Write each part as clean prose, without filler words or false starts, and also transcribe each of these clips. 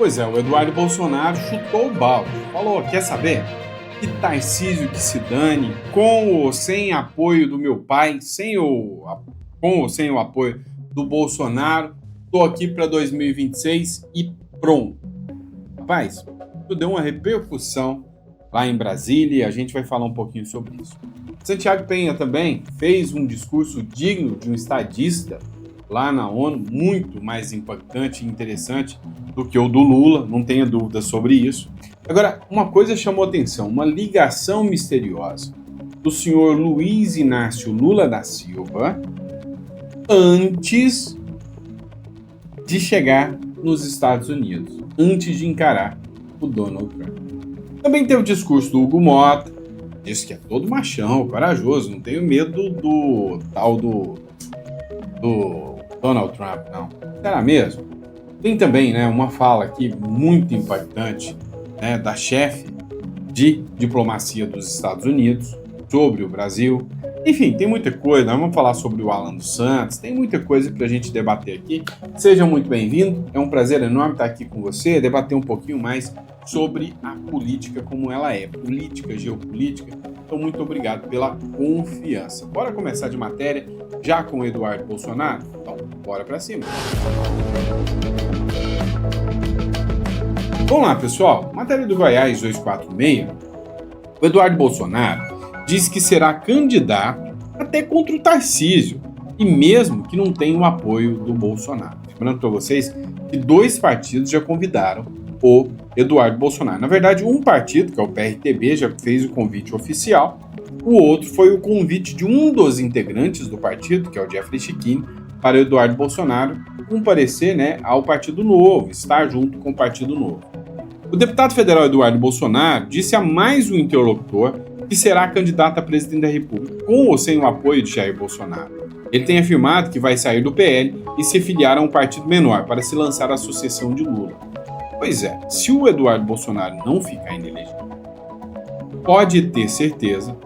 Pois é, o Eduardo Bolsonaro chutou o balde. Falou, quer saber? Que Tarcísio que se dane, com ou sem apoio do meu pai, com ou sem o apoio do Bolsonaro, tô aqui para 2026 e pronto. Rapaz, isso deu uma repercussão lá em Brasília e a gente vai falar um pouquinho sobre isso. Santiago Penha também fez um discurso digno de um estadista lá na ONU, muito mais impactante e interessante do que o do Lula, não tenha dúvida sobre isso. Agora, uma coisa chamou atenção, uma ligação misteriosa do senhor Luiz Inácio Lula da Silva antes de chegar nos Estados Unidos, antes de encarar o Donald Trump. Também teve o discurso do Hugo Mota, disse que é todo machão, corajoso, não tenho medo do tal do Donald Trump, não. Será mesmo? Tem também, né, uma fala aqui muito impactante, né, da chefe de diplomacia dos Estados Unidos sobre o Brasil. Enfim, tem muita coisa, nós vamos falar sobre o Alan dos Santos, tem muita coisa para a gente debater aqui. Seja muito bem-vindo, é um prazer enorme estar aqui com você, debater um pouquinho mais sobre a política como ela é, política, geopolítica. Então, muito obrigado pela confiança. Bora começar de matéria, já com o Eduardo Bolsonaro? Então, bora para cima. Vamos lá, pessoal. Matéria do Goiás 246. O Eduardo Bolsonaro diz que será candidato até contra o Tarcísio, e mesmo que não tenha o apoio do Bolsonaro. Lembrando para vocês que 2 partidos já convidaram o Eduardo Bolsonaro. Na verdade, um partido, que é o PRTB, já fez o convite oficial. O outro foi o convite de um dos integrantes do partido, que é o Jeffrey Chiquini, para o Eduardo Bolsonaro comparecer, né, ao Partido Novo, estar junto com o Partido Novo. O deputado federal Eduardo Bolsonaro disse a mais um interlocutor que será candidato a presidente da República, com ou sem o apoio de Jair Bolsonaro. Ele tem afirmado que vai sair do PL e se filiar a um partido menor para se lançar à sucessão de Lula. Pois é, se o Eduardo Bolsonaro não ficar inelegível, pode ter certeza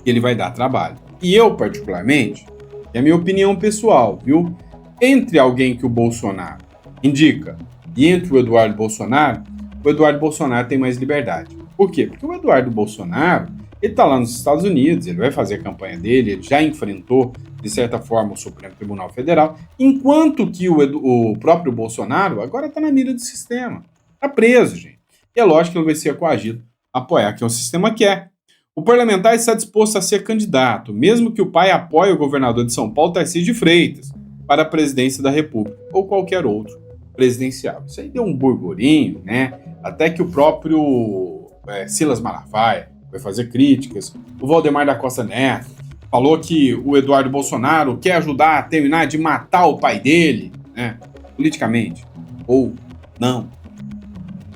que ele vai dar trabalho. E eu, particularmente, é a minha opinião pessoal, viu? Entre alguém que o Bolsonaro indica e entre o Eduardo Bolsonaro tem mais liberdade. Por quê? Porque o Eduardo Bolsonaro, ele está lá nos Estados Unidos, ele vai fazer a campanha dele, ele já enfrentou, de certa forma, o Supremo Tribunal Federal, enquanto que o próprio Bolsonaro agora está na mira do sistema. Está preso, gente. E é lógico que ele vai ser coagido a apoiar quem o sistema quer. O parlamentar está disposto a ser candidato, mesmo que o pai apoie o governador de São Paulo, Tarcísio de Freitas, para a presidência da República, ou qualquer outro presidencial. Isso aí deu um burburinho, né? Até que o próprio Silas Malafaia vai fazer críticas. O Valdemar da Costa Neto falou que o Eduardo Bolsonaro quer ajudar a terminar de matar o pai dele, né? Politicamente. Ou não.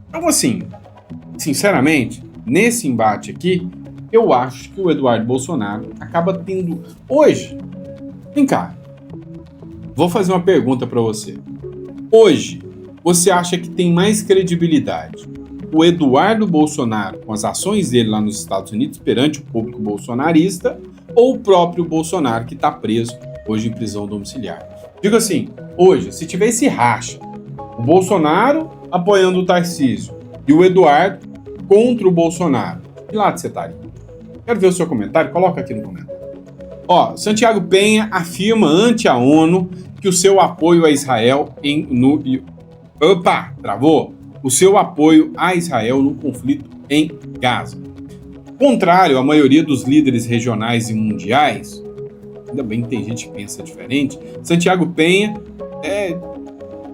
Então, assim, sinceramente, nesse embate aqui, eu acho que o Eduardo Bolsonaro acaba tendo... Hoje, vem cá, vou fazer uma pergunta para você. Hoje, você acha que tem mais credibilidade o Eduardo Bolsonaro com as ações dele lá nos Estados Unidos perante o público bolsonarista ou o próprio Bolsonaro que está preso hoje em prisão domiciliar? Digo assim, hoje, se tiver esse racha, o Bolsonaro apoiando o Tarcísio e o Eduardo contra o Bolsonaro, que lado você estaria? Quero ver o seu comentário, coloca aqui no comentário. Ó, Santiago Penha afirma ante a ONU que o seu apoio a Israel o seu apoio a Israel no conflito em Gaza. Contrário à maioria dos líderes regionais e mundiais, ainda bem que tem gente que pensa diferente, Santiago Penha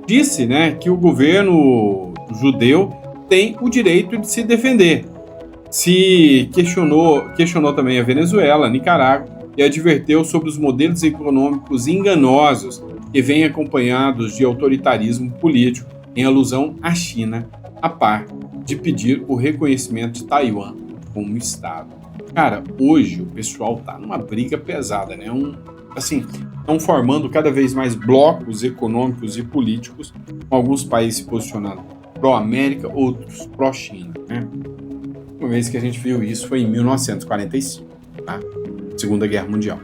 disse, né, que o governo judeu tem o direito de se defender. Se questionou também a Venezuela, a Nicarágua, e adverteu sobre os modelos econômicos enganosos que vêm acompanhados de autoritarismo político, em alusão à China, a par de pedir o reconhecimento de Taiwan como Estado. Cara, hoje o pessoal tá numa briga pesada, né? Estão formando cada vez mais blocos econômicos e políticos, com alguns países se posicionando pró-América, outros pró-China, né? Uma vez que a gente viu isso foi em 1945, tá? Segunda Guerra Mundial.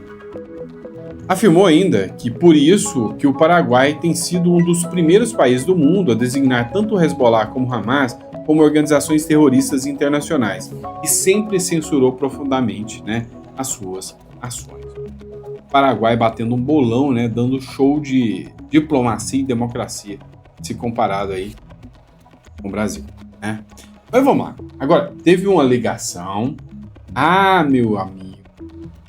Afirmou ainda que por isso que o Paraguai tem sido um dos primeiros países do mundo a designar tanto o Hezbollah como o Hamas como organizações terroristas internacionais e sempre censurou profundamente, né, as suas ações. O Paraguai batendo um bolão, né, dando show de diplomacia e democracia, se comparado aí com o Brasil, né? Mas vamos lá. Agora, teve uma ligação. Ah, meu amigo.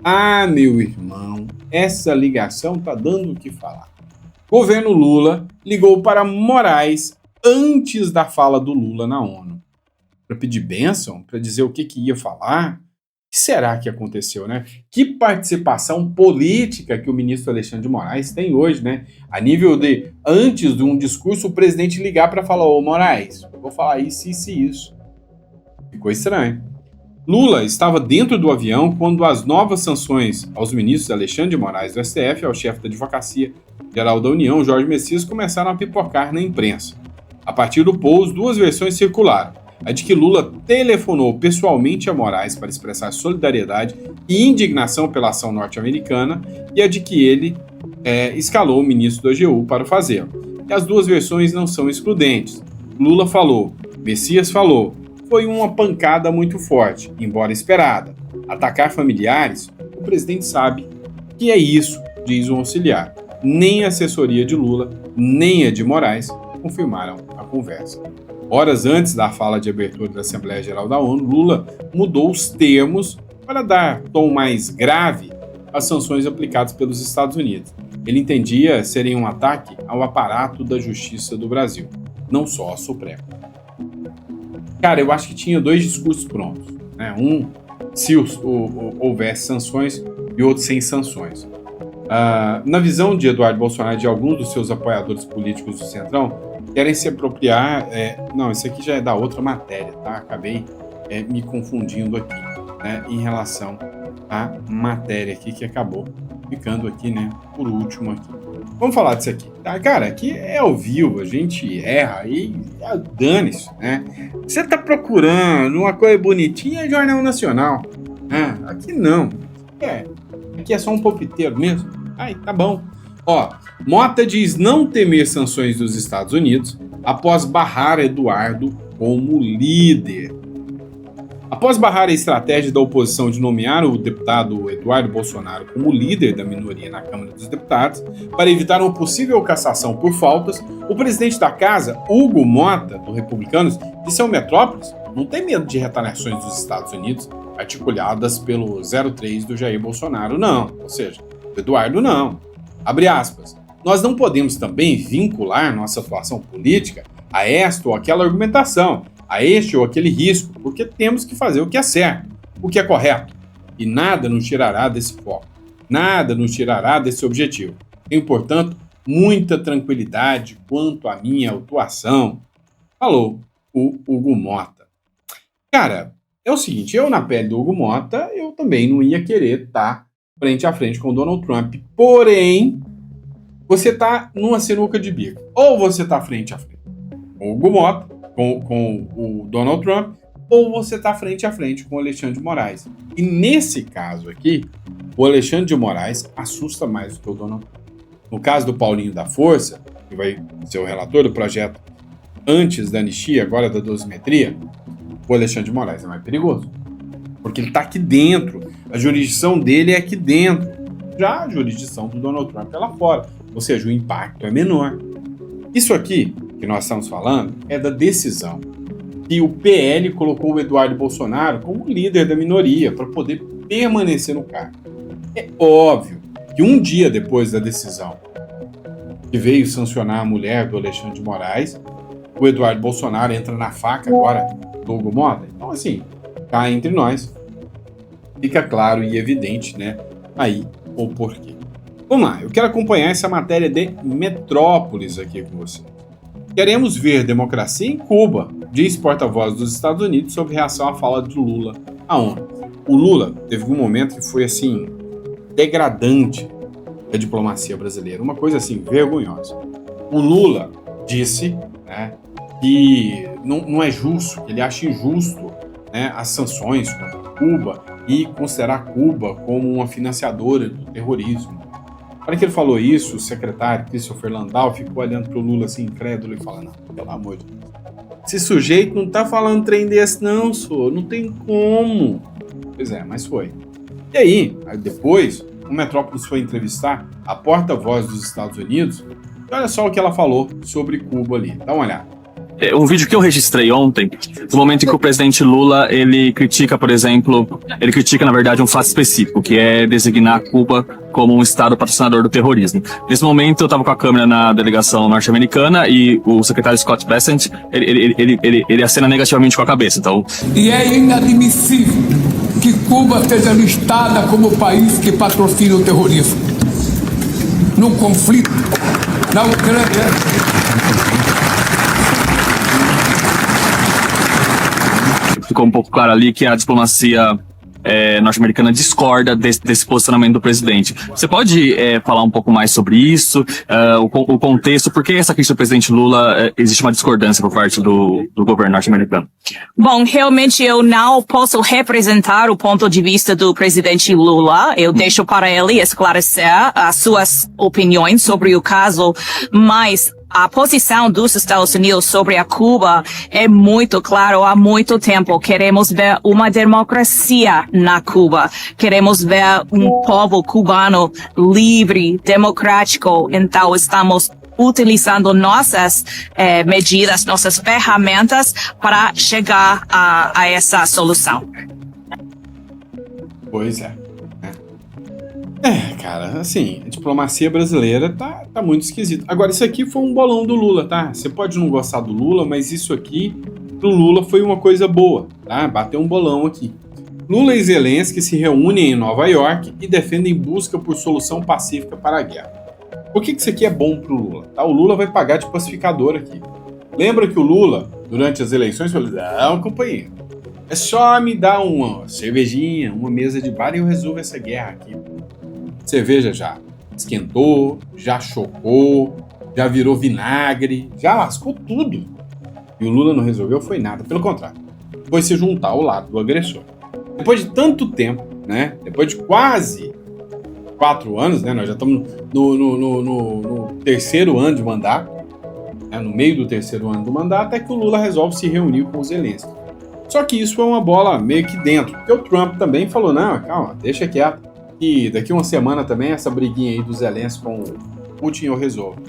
Ah, meu irmão. Essa ligação tá dando o que falar. Governo Lula ligou para Moraes antes da fala do Lula na ONU. Para pedir bênção? Para dizer o que ia falar? O que será que aconteceu, né? Que participação política que o ministro Alexandre de Moraes tem hoje, né? A nível de, antes de um discurso, o presidente ligar para falar: ô Moraes, vou falar isso, isso e isso. Ficou estranho. Lula estava dentro do avião quando as novas sanções aos ministros Alexandre de Moraes do STF e ao chefe da Advocacia Geral da União, Jorge Messias, começaram a pipocar na imprensa. A partir do pouso, duas versões circularam. A de que Lula telefonou pessoalmente a Moraes para expressar solidariedade e indignação pela ação norte-americana e a de que ele escalou o ministro da AGU para o fazê-lo. E as duas versões não são excludentes. Lula falou, Messias falou. Foi uma pancada muito forte, embora esperada. Atacar familiares, o presidente sabe que é isso, diz um auxiliar. Nem a assessoria de Lula, nem a de Moraes confirmaram a conversa. Horas antes da fala de abertura da Assembleia Geral da ONU, Lula mudou os termos para dar tom mais grave às sanções aplicadas pelos Estados Unidos. Ele entendia serem um ataque ao aparato da justiça do Brasil, não só ao Supremo. Cara, eu acho que tinha dois discursos prontos, né? Um se houvesse sanções e outro sem sanções. Na visão de Eduardo Bolsonaro e de alguns dos seus apoiadores políticos do Centrão, querem se apropriar... não, isso aqui já é da outra matéria, tá? Acabei me confundindo aqui, né? Em relação à matéria aqui que acabou ficando aqui, né? Por último aqui. Vamos falar disso aqui, tá? Cara, aqui é ao vivo, a gente erra e dane-se, né? Você tá procurando uma coisa bonitinha, é Jornal Nacional. Aqui não. Aqui é só um palpiteiro mesmo. Ai, tá bom. Ó, Mota diz não temer sanções dos Estados Unidos após barrar Eduardo como líder. Após barrar a estratégia da oposição de nomear o deputado Eduardo Bolsonaro como líder da minoria na Câmara dos Deputados, para evitar uma possível cassação por faltas, o presidente da casa, Hugo Mota, do Republicanos, disse ao Metrópolis não tem medo de retaliações dos Estados Unidos articuladas pelo 03 do Jair Bolsonaro, não. Ou seja, do Eduardo, não. Abre aspas. Nós não podemos também vincular nossa atuação política a esta ou aquela argumentação, a este ou aquele risco, porque temos que fazer o que é certo, o que é correto. E nada nos tirará desse foco, nada nos tirará desse objetivo. Tenho, portanto, muita tranquilidade quanto à minha atuação, falou o Hugo Mota. Cara, é o seguinte, eu na pele do Hugo Mota, eu também não ia querer estar frente a frente com o Donald Trump, porém, você está numa sinuca de bico. Ou você está frente a frente com o Hugo Mota, com o Donald Trump, ou você está frente a frente com o Alexandre de Moraes. E nesse caso aqui, o Alexandre de Moraes assusta mais do que o Donald Trump. No caso do Paulinho da Força, que vai ser o relator do projeto antes da anistia, agora da dosimetria, o Alexandre de Moraes é mais perigoso. Porque ele está aqui dentro, a jurisdição dele é aqui dentro. Já a jurisdição do Donald Trump é lá fora. Ou seja, o impacto é menor. Isso aqui que nós estamos falando é da decisão que o PL colocou o Eduardo Bolsonaro como líder da minoria para poder permanecer no cargo. É óbvio que um dia depois da decisão que veio sancionar a mulher do Alexandre de Moraes, o Eduardo Bolsonaro entra na faca agora do Hugo Mota. Então, assim, cá entre nós, fica claro e evidente, né, aí o porquê. Vamos lá, eu quero acompanhar essa matéria de Metrópolis aqui com você. Queremos ver democracia em Cuba, diz porta-voz dos Estados Unidos sobre reação à fala de Lula à ONU. O Lula teve um momento que foi, assim, degradante da diplomacia brasileira, uma coisa, assim, vergonhosa. O Lula disse, né, que não é justo, que ele acha injusto, né, as sanções contra Cuba e considerar Cuba como uma financiadora do terrorismo. Na hora que ele falou isso, o secretário Christopher Landau ficou olhando pro Lula assim, incrédulo, e falando: não, pelo amor de Deus, esse sujeito não tá falando trem desse não, senhor, não tem como. Pois é, mas foi. E aí depois, o Metrópolis foi entrevistar a porta-voz dos Estados Unidos, e olha só o que ela falou sobre Cuba ali. Dá uma olhada. Um vídeo que eu registrei ontem, no momento em que o presidente Lula, ele critica, por exemplo, na verdade, um fato específico, que é designar Cuba como um estado patrocinador do terrorismo. Nesse momento, eu estava com a câmera na delegação norte-americana e o secretário Scott Bessent, ele acena negativamente com a cabeça, então... E é inadmissível que Cuba seja listada como o país que patrocina o terrorismo. No conflito, na Ucrânia... Ficou um pouco claro ali que a diplomacia norte-americana discorda desse posicionamento do presidente. Você pode falar um pouco mais sobre isso, o contexto, por que essa crítica do presidente Lula existe uma discordância por parte do governo norte-americano? Bom, realmente eu não posso representar o ponto de vista do presidente Lula. Eu deixo para ele esclarecer as suas opiniões sobre o caso, mas a posição dos Estados Unidos sobre a Cuba é muito claro há muito tempo. Queremos ver uma democracia na Cuba. Queremos ver um povo cubano livre, democrático. Então estamos utilizando nossas medidas, nossas ferramentas para chegar a essa solução. Pois é. Cara, assim, a diplomacia brasileira tá muito esquisito. Agora, isso aqui foi um bolão do Lula, tá? Você pode não gostar do Lula, mas isso aqui, pro Lula, foi uma coisa boa, tá? Bateu um bolão aqui. Lula e Zelensky se reúnem em Nova York e defendem busca por solução pacífica para a guerra. Por que isso aqui é bom pro Lula? Tá? O Lula vai pagar de pacificador aqui. Lembra que o Lula, durante as eleições, falou: não, companheiro, é só me dar uma cervejinha, uma mesa de bar e eu resolvo essa guerra aqui. Cerveja já esquentou, já chocou, já virou vinagre, já lascou tudo. E o Lula não resolveu foi nada, pelo contrário, foi se juntar ao lado do agressor. Depois de tanto tempo, né? Depois de quase 4 anos, né? Nós já estamos no terceiro ano de mandato, né, no meio do terceiro ano do mandato, é que o Lula resolve se reunir com o Zelensky. Só que isso foi uma bola meio que dentro, porque o Trump também falou: não, calma, deixa quieto. E daqui uma semana também essa briguinha aí do Zelensky com o Putin eu resolvo.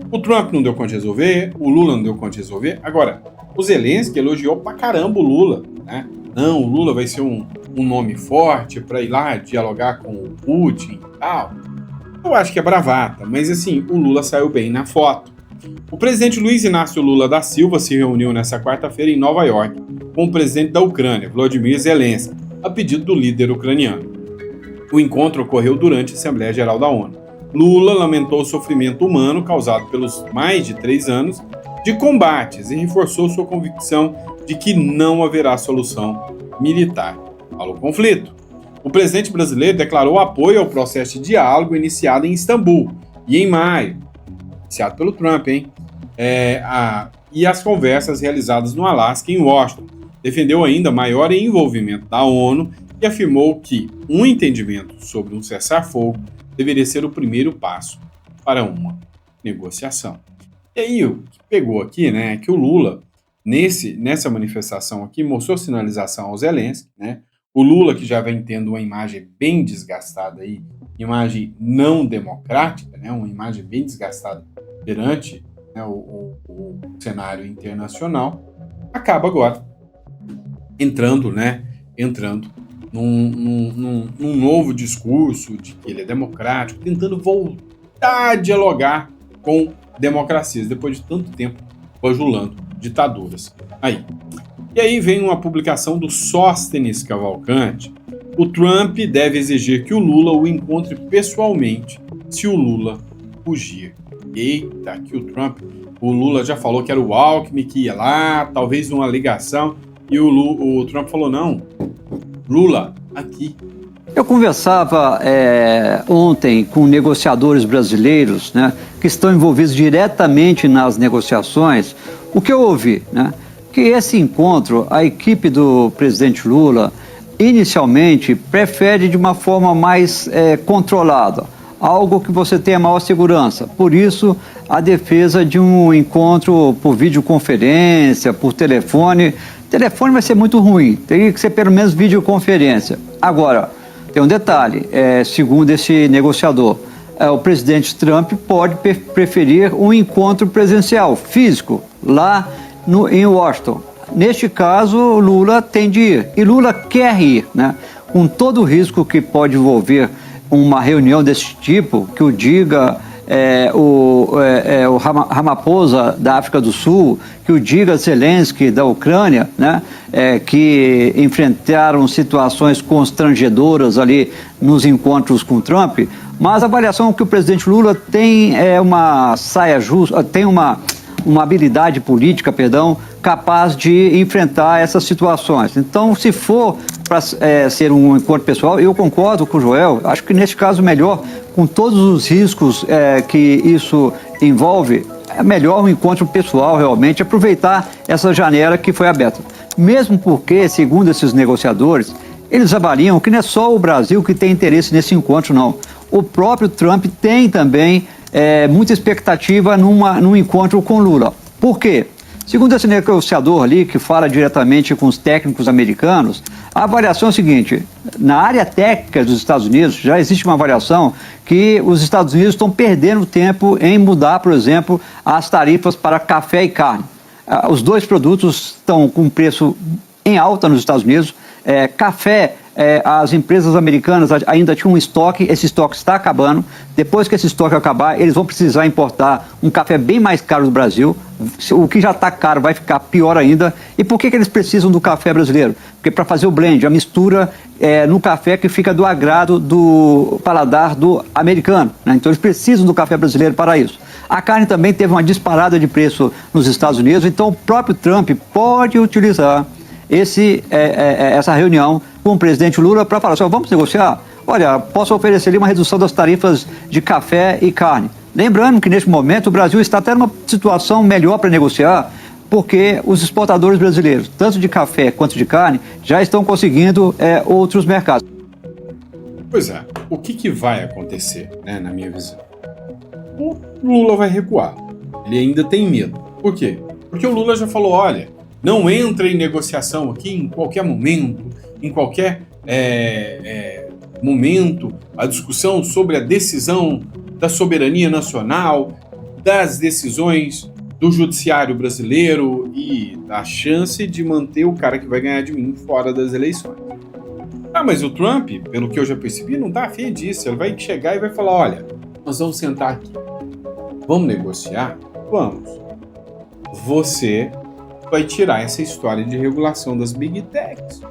O Trump não deu conta de resolver, o Lula não deu conta de resolver. Agora, o Zelensky elogiou pra caramba o Lula, né? Não, o Lula vai ser um nome forte pra ir lá dialogar com o Putin e tal. Eu acho que é bravata, mas assim, o Lula saiu bem na foto. O presidente Luiz Inácio Lula da Silva se reuniu nessa quarta-feira em Nova York com o presidente da Ucrânia, Volodymyr Zelensky, a pedido do líder ucraniano. O encontro ocorreu durante a Assembleia Geral da ONU. Lula lamentou o sofrimento humano causado pelos mais de 3 anos de combates e reforçou sua convicção de que não haverá solução militar ao conflito. O presidente brasileiro declarou apoio ao processo de diálogo iniciado em Istambul e em maio, iniciado pelo Trump, e as conversas realizadas no Alasca e em Washington. Defendeu ainda maior envolvimento da ONU e afirmou que um entendimento sobre um cessar-fogo deveria ser o primeiro passo para uma negociação. E aí, o que pegou aqui, né, é que o Lula, nessa manifestação aqui, mostrou sinalização ao Zelensky, né? O Lula, que já vem tendo uma imagem bem desgastada aí, imagem não democrática, né, uma imagem bem desgastada perante, né, o cenário internacional, acaba agora entrando num novo discurso de que ele é democrático, tentando voltar a dialogar com democracias, depois de tanto tempo bajulando ditaduras. E aí vem uma publicação do Sóstenes Cavalcante. O Trump deve exigir que o Lula o encontre pessoalmente se o Lula fugir. Eita, aqui o Lula já falou que era o Alckmin que ia lá, talvez uma ligação, e o Trump falou: não, Lula, aqui. Eu conversava ontem com negociadores brasileiros, né, que estão envolvidos diretamente nas negociações. O que eu ouvi, né, que esse encontro, a equipe do presidente Lula, inicialmente, prefere de uma forma mais controlada. algo que você tenha maior segurança. Por isso, a defesa de um encontro por videoconferência, por telefone. Telefone vai ser muito ruim, teria que ser pelo menos videoconferência. Agora, tem um detalhe, segundo esse negociador, o presidente Trump pode preferir um encontro presencial, físico, lá em Washington. Neste caso, Lula tem de ir, e Lula quer ir, né? Com todo o risco que pode envolver uma reunião desse tipo, que o diga o Ramaphosa da África do Sul, que o diga Zelensky da Ucrânia, né? Que enfrentaram situações constrangedoras ali nos encontros com Trump, mas a avaliação que o presidente Lula tem uma saia justa, tem uma habilidade política, capaz de enfrentar essas situações. Então, se for para ser um encontro pessoal, eu concordo com o Joel, acho que nesse caso melhor, com todos os riscos que isso envolve, é melhor um encontro pessoal realmente, aproveitar essa janela que foi aberta. Mesmo porque, segundo esses negociadores, eles avaliam que não é só o Brasil que tem interesse nesse encontro, não. O próprio Trump tem também muita expectativa num encontro com Lula. Por quê? Segundo esse negociador ali, que fala diretamente com os técnicos americanos, a avaliação é a seguinte: na área técnica dos Estados Unidos, já existe uma avaliação que os Estados Unidos estão perdendo tempo em mudar, por exemplo, as tarifas para café e carne. Os dois produtos estão com preço em alta nos Estados Unidos. Café, as empresas americanas ainda tinham um estoque, esse estoque está acabando. Depois que esse estoque acabar, eles vão precisar importar um café bem mais caro do Brasil. O que já está caro vai ficar pior ainda. E por que eles precisam do café brasileiro? Porque para fazer o blend, a mistura no café que fica do agrado do paladar do americano, né? Então eles precisam do café brasileiro para isso. A carne também teve uma disparada de preço nos Estados Unidos, então o próprio Trump pode utilizar essa reunião com o presidente Lula para falar assim: vamos negociar? Olha, posso oferecer ali uma redução das tarifas de café e carne. Lembrando que neste momento o Brasil está até numa situação melhor para negociar, porque os exportadores brasileiros, tanto de café quanto de carne, já estão conseguindo outros mercados. Pois é, o que vai acontecer, né, na minha visão? O Lula vai recuar. Ele ainda tem medo. Por quê? Porque o Lula já falou: olha, não entra em negociação aqui em qualquer momento, em qualquer momento, a discussão sobre a decisão da soberania nacional, das decisões do judiciário brasileiro e da chance de manter o cara que vai ganhar de mim fora das eleições. Mas o Trump, pelo que eu já percebi, não tá afim disso. Ele vai chegar e vai falar: olha, nós vamos sentar aqui, vamos negociar? Vamos. Você vai tirar essa história de regulação das Big Techs.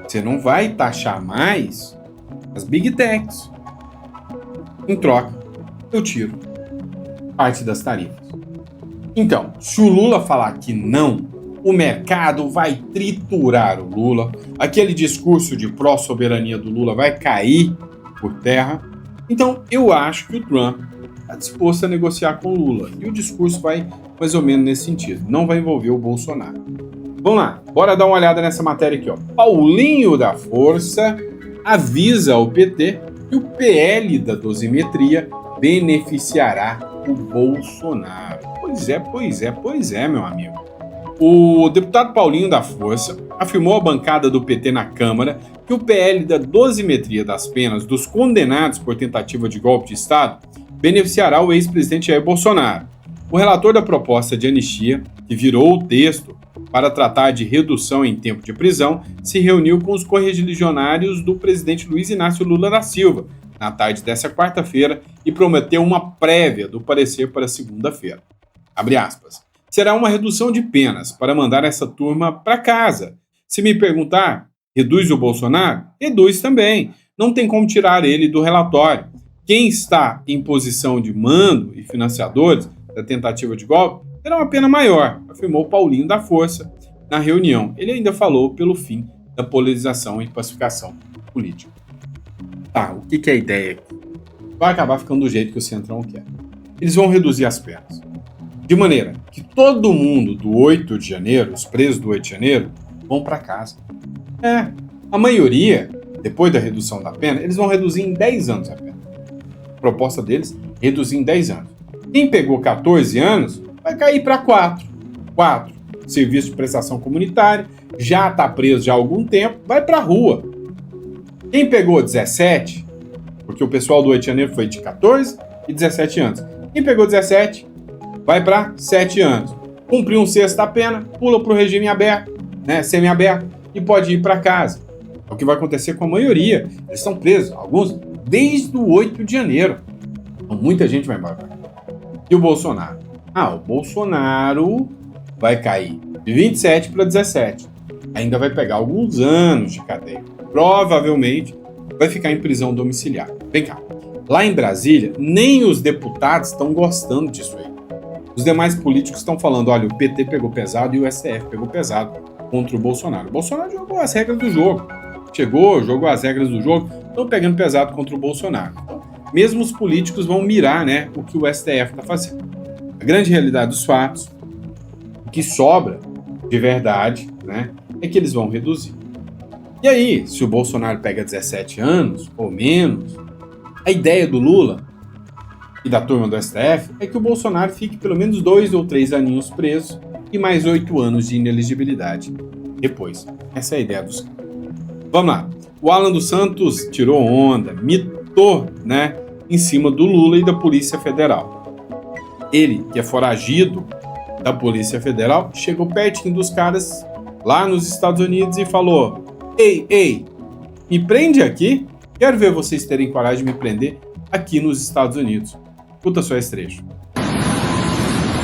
Você não vai taxar mais as Big Techs. Em troca, eu tiro parte das tarifas. Então, se o Lula falar que não, o mercado vai triturar o Lula, aquele discurso de pró-soberania do Lula vai cair por terra. Então, eu acho que o Trump está disposto a negociar com o Lula. E o discurso vai mais ou menos nesse sentido. Não vai envolver o Bolsonaro. Vamos lá, bora dar uma olhada nessa matéria aqui, ó. Paulinho da Força avisa ao PT que o PL da dosimetria beneficiará o Bolsonaro. Pois é, meu amigo. O deputado Paulinho da Força afirmou à bancada do PT na Câmara que o PL da dosimetria das penas dos condenados por tentativa de golpe de Estado beneficiará o ex-presidente Jair Bolsonaro. O relator da proposta de anistia, que virou o texto para tratar de redução em tempo de prisão, se reuniu com os correligionários do presidente Luiz Inácio Lula da Silva na tarde dessa quarta-feira e prometeu uma prévia do parecer para segunda-feira. Abre aspas. Será uma redução de penas para mandar essa turma para casa. Se me perguntar, reduz o Bolsonaro? Reduz também. Não tem como tirar ele do relatório. Quem está em posição de mando e financiadores da tentativa de golpe terá uma pena maior, afirmou Paulinho da Força na reunião. Ele ainda falou pelo fim da polarização e pacificação política. Tá, o que é a ideia aqui? Vai acabar ficando do jeito que o Centrão quer. Eles vão reduzir as penas. De maneira que todo mundo do 8 de janeiro, os presos do 8 de janeiro, vão para casa. A maioria, depois da redução da pena, eles vão reduzir em 10 anos a pena. A proposta deles é reduzir em 10 anos. Quem pegou 14 anos vai cair para 4. 4. Serviço de prestação comunitária, já está preso já há algum tempo, vai para a rua. Quem pegou 17, porque o pessoal do 8 de janeiro foi de 14 e 17 anos. Quem pegou 17, vai para 7 anos. Cumpriu um sexto da pena, pula para o regime aberto, né, semi-aberto, e pode ir para casa. É o que vai acontecer com a maioria. Eles estão presos, alguns, desde o 8 de janeiro. Então, muita gente vai embora. E o Bolsonaro? O Bolsonaro vai cair de 27 para 17. Ainda vai pegar alguns anos de cadeia. Provavelmente vai ficar em prisão domiciliar. Vem cá. Lá em Brasília, nem os deputados estão gostando disso aí. Os demais políticos estão falando, olha, o PT pegou pesado e o STF pegou pesado contra o Bolsonaro. O Bolsonaro jogou as regras do jogo. Jogou as regras do jogo, estão pegando pesado contra o Bolsonaro. Então, mesmo os políticos vão mirar, né, o que o STF está fazendo. A grande realidade dos fatos, o que sobra de verdade, né, é que eles vão reduzir. E aí, se o Bolsonaro pega 17 anos ou menos, a ideia do Lula e da turma do STF é que o Bolsonaro fique pelo menos 2 ou 3 aninhos preso e mais 8 anos de inelegibilidade depois. Essa é a ideia dos caras. Vamos lá. O Alan dos Santos tirou onda, mitou, né, em cima do Lula e da Polícia Federal. Ele, que é foragido da Polícia Federal, chegou pertinho dos caras lá nos Estados Unidos e falou: Ei, me prende aqui? Quero ver vocês terem coragem de me prender aqui nos Estados Unidos. Escuta só esse trecho.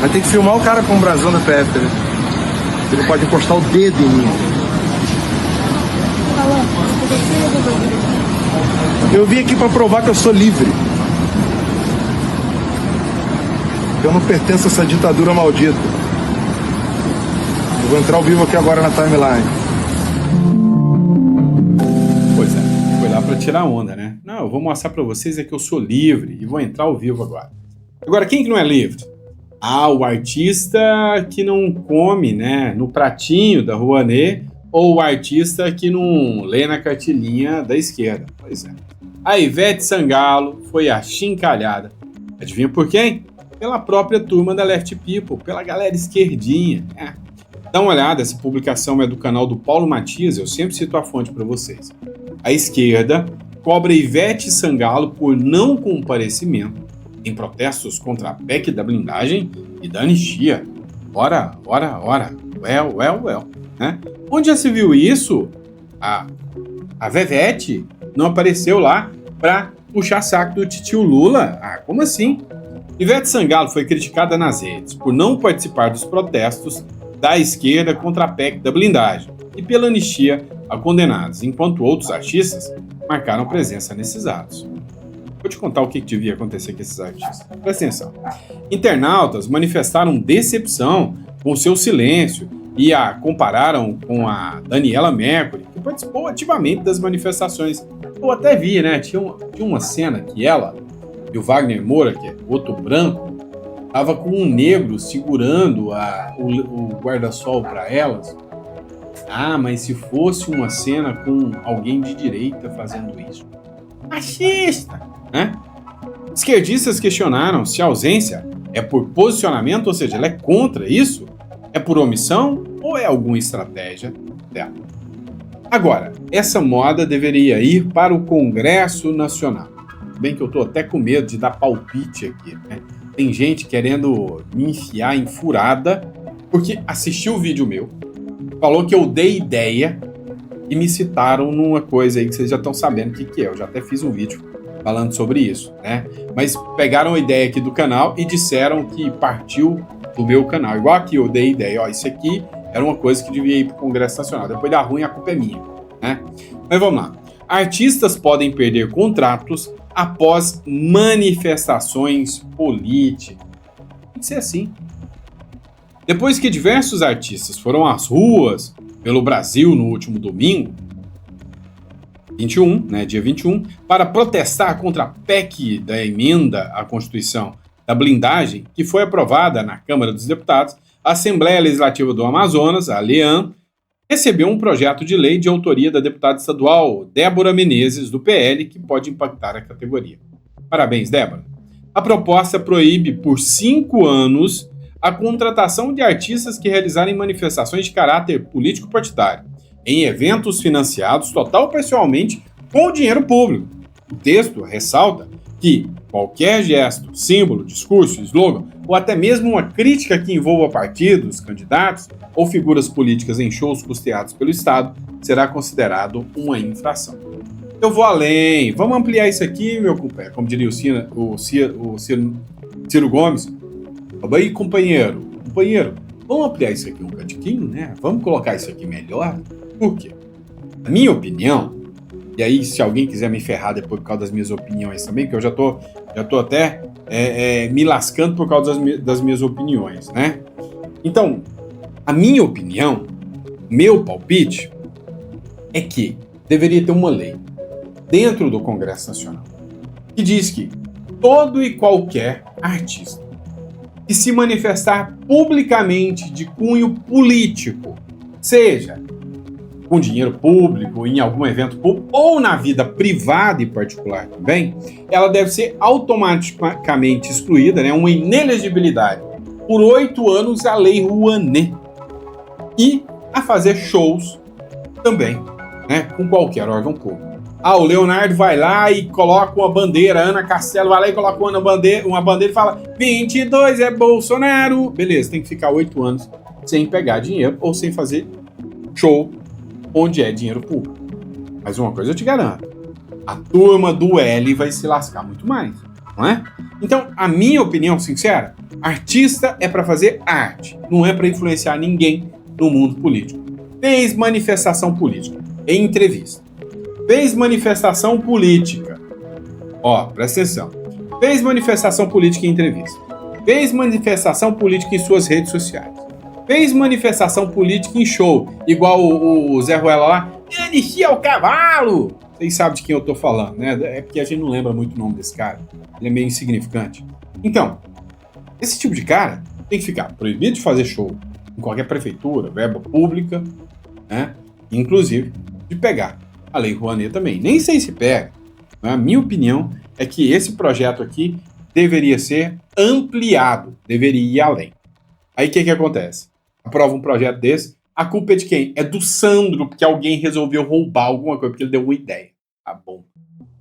Vai ter que filmar o cara com o brasão da PF, né? Ele pode encostar o dedo em mim. Eu vim aqui para provar que eu sou livre. Eu não pertenço a essa ditadura maldita. Eu vou entrar ao vivo aqui agora na timeline. Pois é, foi lá para tirar onda, né? Não, eu vou mostrar para vocês é que eu sou livre e vou entrar ao vivo agora. Agora, quem que não é livre? O artista que não come, né, no pratinho da Rouanet, ou o artista que não lê na cartilinha da esquerda. Pois é. A Ivete Sangalo foi achincalhada. Adivinha por quem? Pela própria turma da Left People, pela galera esquerdinha. Dá uma olhada, essa publicação é do canal do Paulo Matias, eu sempre cito a fonte para vocês. A esquerda cobra Ivete Sangalo por não comparecimento em protestos contra a PEC da blindagem e da anistia. Ora. Well. Né? Onde já se viu isso? A Vevete não apareceu lá para puxar saco do titio Lula? Como assim? Ivete Sangalo foi criticada nas redes por não participar dos protestos da esquerda contra a PEC da blindagem e pela anistia a condenados, enquanto outros artistas marcaram presença nesses atos. Vou te contar o que devia acontecer com esses artistas. Presta atenção. Internautas manifestaram decepção com seu silêncio e a compararam com a Daniela Mercury, que participou ativamente das manifestações. Eu até vi, né? Tinha uma cena que ela e o Wagner Moura, que é outro branco, tava com um negro segurando o guarda-sol para elas. Mas se fosse uma cena com alguém de direita fazendo isso. Machista, né? Esquerdistas questionaram se a ausência é por posicionamento, ou seja, ela é contra isso? É por omissão ou é alguma estratégia dela? Agora, essa moda deveria ir para o Congresso Nacional. Bem que eu tô até com medo de dar palpite aqui, né? Tem gente querendo me enfiar em furada porque assistiu o vídeo meu, falou que eu dei ideia e me citaram numa coisa aí que vocês já estão sabendo o que é. Eu já até fiz um vídeo falando sobre isso, né? Mas pegaram a ideia aqui do canal e disseram que partiu do meu canal. Igual aqui eu dei ideia, isso aqui era uma coisa que devia ir para o Congresso Nacional. Depois dá ruim, a culpa é minha, né? Mas vamos lá. Artistas podem perder contratos após manifestações políticas. Tem que ser assim. Depois que diversos artistas foram às ruas pelo Brasil no último domingo, 21, né, dia 21, para protestar contra a PEC da emenda à Constituição da blindagem, que foi aprovada na Câmara dos Deputados, a Assembleia Legislativa do Amazonas, a ALEAM, recebeu um projeto de lei de autoria da deputada estadual Débora Menezes, do PL, que pode impactar a categoria. Parabéns, Débora. A proposta proíbe por 5 anos a contratação de artistas que realizarem manifestações de caráter político partidário em eventos financiados total ou parcialmente com dinheiro público. O texto ressalta que qualquer gesto, símbolo, discurso, slogan ou até mesmo uma crítica que envolva partidos, candidatos ou figuras políticas em shows custeados pelo Estado será considerado uma infração. Eu vou além, vamos ampliar isso aqui, meu companheiro, como diria o Ciro Gomes. Vamos aí, companheiro, vamos ampliar isso aqui um cantiquinho, né? Vamos colocar isso aqui melhor. Por quê? Na minha opinião, e aí se alguém quiser me ferrar depois por causa das minhas opiniões também, que eu já tô até me lascando por causa das minhas opiniões, né? Então, a minha opinião, meu palpite, é que deveria ter uma lei dentro do Congresso Nacional que diz que todo e qualquer artista que se manifestar publicamente de cunho político, seja com dinheiro público, em algum evento público, ou na vida privada e particular também, ela deve ser automaticamente excluída, né, uma inelegibilidade, por 8 anos a Lei Rouanet, e a fazer shows também, né, com qualquer órgão público. O Leonardo vai lá e coloca uma bandeira, a Ana Castelo vai lá e coloca uma bandeira e fala 22 é Bolsonaro. Beleza, tem que ficar 8 anos sem pegar dinheiro ou sem fazer show onde é dinheiro público. Mas uma coisa eu te garanto, a turma do L vai se lascar muito mais, não é? Então, a minha opinião sincera, artista é para fazer arte, não é para influenciar ninguém no mundo político. Fez manifestação política em entrevista. Fez manifestação política. Presta atenção. Fez manifestação política em entrevista. Fez manifestação política em suas redes sociais. Fez manifestação política em show. Igual o Zé Ruela lá. Enchia o cavalo! Vocês sabem de quem eu tô falando, né? É porque a gente não lembra muito o nome desse cara. Ele é meio insignificante. Então, esse tipo de cara tem que ficar proibido de fazer show em qualquer prefeitura, verba pública, né? Inclusive de pegar a Lei Rouanet também. Nem sei se pega. A minha opinião é que esse projeto aqui deveria ser ampliado, deveria ir além. Aí o que acontece? Aprova um projeto desse, a culpa é de quem? É do Sandro, porque alguém resolveu roubar alguma coisa, porque ele deu uma ideia. Tá bom.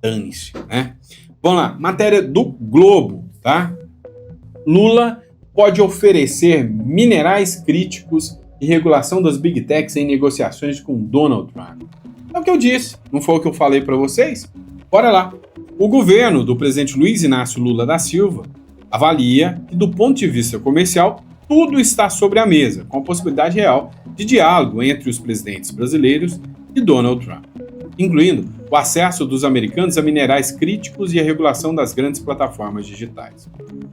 Dane-se, né? Vamos lá, matéria do Globo, tá? Lula pode oferecer minerais críticos e regulação das Big Techs em negociações com Donald Trump. É o que eu disse, não foi o que eu falei para vocês? Bora lá. O governo do presidente Luiz Inácio Lula da Silva avalia que, do ponto de vista comercial, tudo está sobre a mesa, com a possibilidade real de diálogo entre os presidentes brasileiros e Donald Trump, incluindo o acesso dos americanos a minerais críticos e a regulação das grandes plataformas digitais.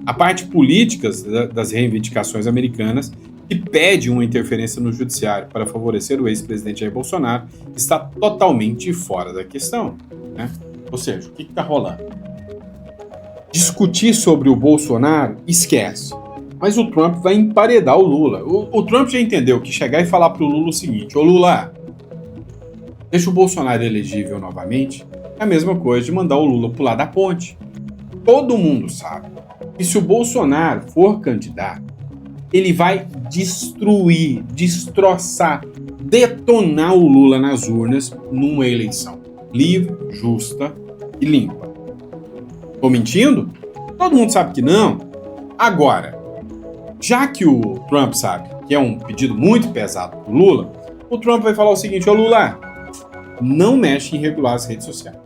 A parte política das reivindicações americanas, que pede uma interferência no judiciário para favorecer o ex-presidente Jair Bolsonaro, está totalmente fora da questão, né? Ou seja, o que está rolando? Discutir sobre o Bolsonaro, esquece. Mas o Trump vai emparedar o Lula. O Trump já entendeu que chegar e falar para o Lula o seguinte: ô Lula, deixa o Bolsonaro elegível novamente, é a mesma coisa de mandar o Lula pular da ponte. Todo mundo sabe que se o Bolsonaro for candidato, ele vai destruir, destroçar, detonar o Lula nas urnas numa eleição livre, justa e limpa. Tô mentindo? Todo mundo sabe que não. Agora, já que o Trump sabe que é um pedido muito pesado pro Lula, o Trump vai falar o seguinte: ô Lula, não mexe em regular as redes sociais.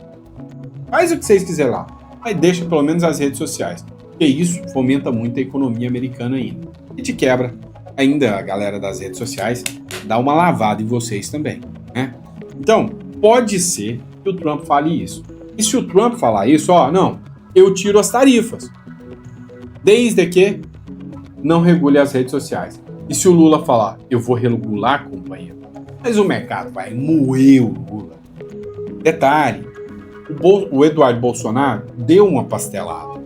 Faz o que vocês quiserem lá, mas deixa pelo menos as redes sociais, porque isso fomenta muito a economia americana ainda. E de quebra, ainda a galera das redes sociais dá uma lavada em vocês também, né? Então, pode ser que o Trump fale isso. E se o Trump falar isso, não, eu tiro as tarifas, desde que não regule as redes sociais. E se o Lula falar, eu vou regular, companheiro, mas o mercado vai moer o Lula. Detalhe, o Eduardo Bolsonaro deu uma pastelada,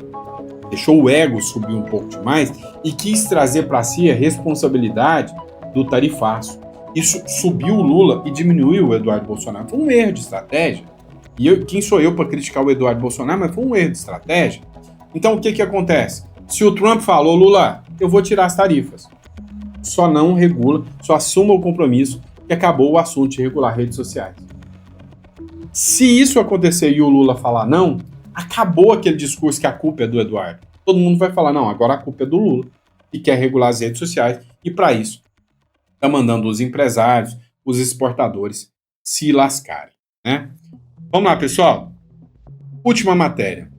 deixou o ego subir um pouco demais e quis trazer para si a responsabilidade do tarifaço. Isso subiu o Lula e diminuiu o Eduardo Bolsonaro. Foi um erro de estratégia E quem sou eu para criticar o Eduardo Bolsonaro? Mas foi um erro de estratégia. Então o que acontece? Se o Trump falou, Lula, eu vou tirar as tarifas. Só não regula, só assuma o compromisso que acabou o assunto de regular redes sociais. Se isso acontecer e o Lula falar não, acabou aquele discurso que a culpa é do Eduardo. Todo mundo vai falar, não, agora a culpa é do Lula, que quer regular as redes sociais, e para isso está mandando os empresários, os exportadores se lascarem, né? Vamos lá, pessoal. Última matéria.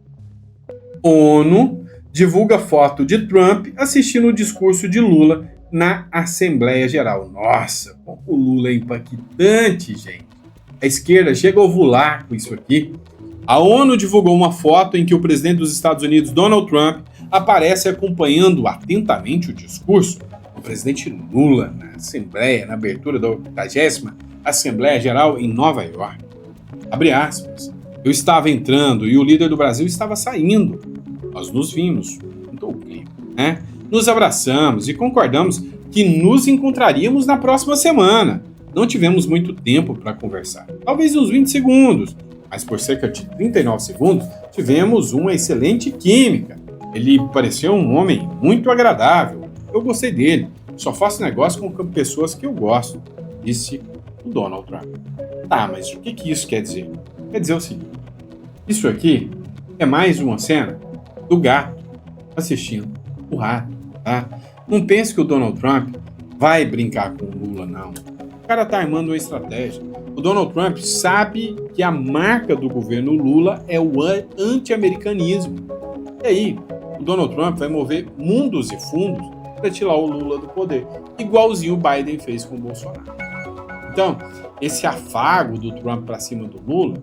ONU divulga foto de Trump assistindo o discurso de Lula na Assembleia Geral. Nossa, como o Lula é impactante, gente. A esquerda chega a ovular com isso aqui. A ONU divulgou uma foto em que o presidente dos Estados Unidos, Donald Trump, aparece acompanhando atentamente o discurso do presidente Lula na Assembleia, na abertura da 80ª Assembleia Geral em Nova York. Abre aspas. Eu estava entrando e o líder do Brasil estava saindo. Nós nos vimos, contou o clima, né? Nos abraçamos e concordamos que nos encontraríamos na próxima semana. Não tivemos muito tempo para conversar, talvez uns 20 segundos, mas por cerca de 39 segundos tivemos uma excelente química. Ele pareceu um homem muito agradável. Eu gostei dele. Só faço negócio com pessoas que eu gosto, disse o Donald Trump. Tá, mas o que isso quer dizer? Quer dizer o seguinte: isso aqui é mais uma cena do gato assistindo o rato, tá? Não pense que o Donald Trump vai brincar com o Lula, não. O cara tá armando uma estratégia. O Donald Trump sabe que a marca do governo Lula é o anti-americanismo. E aí, o Donald Trump vai mover mundos e fundos para tirar o Lula do poder, igualzinho o Biden fez com o Bolsonaro. Então, esse afago do Trump para cima do Lula,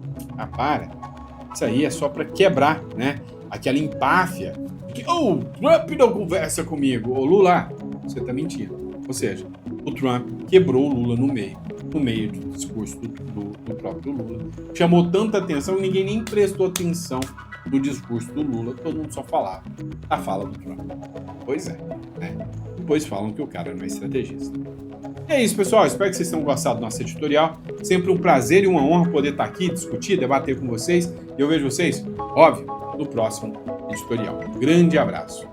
isso aí é só para quebrar, né? Aquela empáfia que, Trump não conversa comigo. Ô, Lula, você tá mentindo. Ou seja, o Trump quebrou o Lula no meio do discurso do próprio Lula. Chamou tanta atenção que ninguém nem prestou atenção no discurso do Lula, todo mundo só falava a fala do Trump. Pois é, né? Depois falam que o cara não é estrategista. E é isso, pessoal. Espero que vocês tenham gostado do nosso editorial. Sempre um prazer e uma honra poder estar aqui, discutir, debater com vocês. E eu vejo vocês, óbvio, no próximo editorial. Um grande abraço.